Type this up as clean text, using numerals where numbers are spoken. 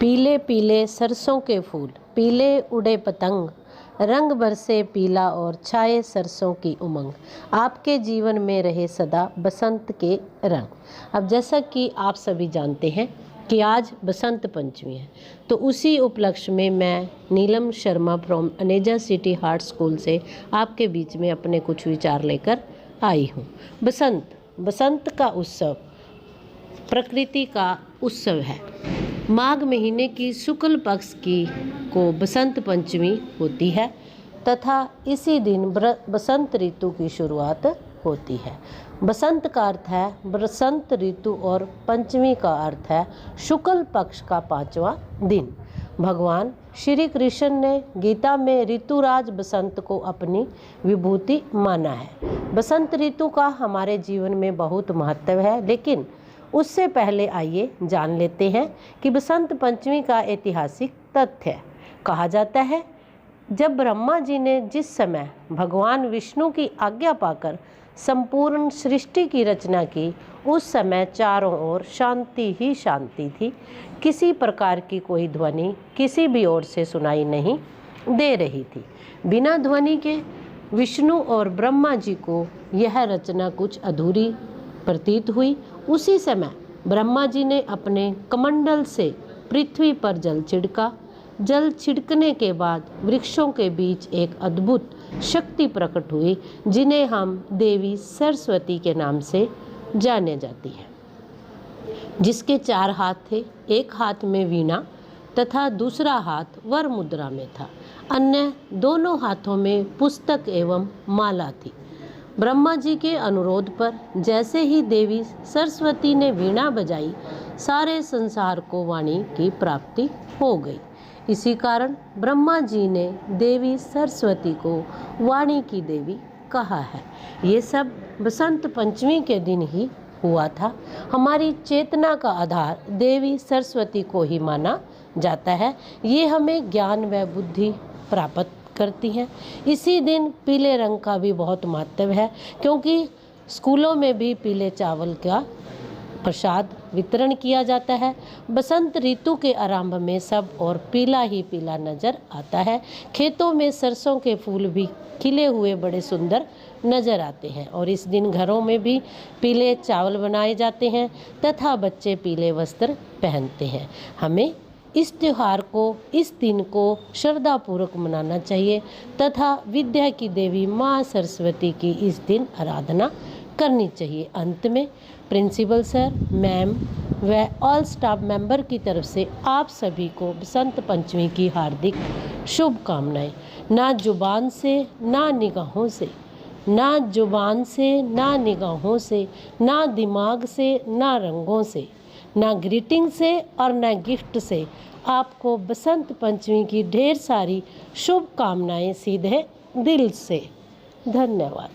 पीले पीले सरसों के फूल, पीले उड़े पतंग, रंग बरसे पीला और छाए सरसों की उमंग, आपके जीवन में रहे सदा बसंत के रंग। अब जैसा कि आप सभी जानते हैं कि आज बसंत पंचमी है, तो उसी उपलक्ष्य में मैं Neelam Sharma from Aneja city heart school से आपके बीच में अपने कुछ विचार लेकर आई हूँ। बसंत का उत्सव प्रकृति का उत्सव है। माघ महीने की शुक्ल पक्ष की को बसंत पंचमी होती है तथा इसी दिन बसंत ऋतु की शुरुआत होती है। बसंत का अर्थ है बसंत ऋतु और पंचमी का अर्थ है शुक्ल पक्ष का 5वां दिन। भगवान श्री कृष्ण ने गीता में ऋतुराज बसंत को अपनी विभूति माना है। बसंत ऋतु का हमारे जीवन में बहुत महत्व है, लेकिन उससे पहले आइए जान लेते हैं कि बसंत पंचमी का ऐतिहासिक तथ्य है। कहा जाता है जब ब्रह्मा जी ने जिस समय भगवान विष्णु की आज्ञा पाकर संपूर्ण सृष्टि की रचना की, उस समय चारों ओर शांति ही शांति थी। किसी प्रकार की कोई ध्वनि किसी भी ओर से सुनाई नहीं दे रही थी। बिना ध्वनि के विष्णु और ब्रह्मा जी को यह रचना कुछ अधूरी प्रतीत हुई। उसी समय ब्रह्मा जी ने अपने कमंडल से पृथ्वी पर जल छिड़का। जल छिड़कने के बाद वृक्षों के बीच एक अद्भुत शक्ति प्रकट हुई, जिन्हें हम देवी सरस्वती के नाम से जाने जाती है, जिसके 4 हाथ थे। एक हाथ में वीणा तथा दूसरा हाथ वर मुद्रा में था। अन्य दोनों हाथों में पुस्तक एवं माला थी। ब्रह्मा जी के अनुरोध पर जैसे ही देवी सरस्वती ने वीणा बजाई, सारे संसार को वाणी की प्राप्ति हो गई। इसी कारण ब्रह्मा जी ने देवी सरस्वती को वाणी की देवी कहा है। ये सब बसंत पंचमी के दिन ही हुआ था। हमारी चेतना का आधार देवी सरस्वती को ही माना जाता है। ये हमें ज्ञान व बुद्धि प्राप्त करती हैं। इसी दिन पीले रंग का भी बहुत महत्व है, क्योंकि स्कूलों में भी पीले चावल का प्रसाद वितरण किया जाता है। बसंत ऋतु के आरंभ में सब और पीला ही पीला नजर आता है। खेतों में सरसों के फूल भी खिले हुए बड़े सुंदर नजर आते हैं और इस दिन घरों में भी पीले चावल बनाए जाते हैं तथा बच्चे पीले वस्त्र पहनते हैं। हमें इस त्योहार को, इस दिन को श्रद्धापूर्वक मनाना चाहिए तथा विद्या की देवी माँ सरस्वती की इस दिन आराधना करनी चाहिए। अंत में प्रिंसिपल सर, मैम व ऑल स्टाफ मेंबर की तरफ से आप सभी को बसंत पंचमी की हार्दिक शुभकामनाएं। ना जुबान से ना निगाहों से, ना जुबान से ना निगाहों से, ना दिमाग से ना रंगों से, ना ग्रीटिंग से और ना गिफ्ट से आपको बसंत पंचमी की ढेर सारी शुभकामनाएं सीधे दिल से। धन्यवाद।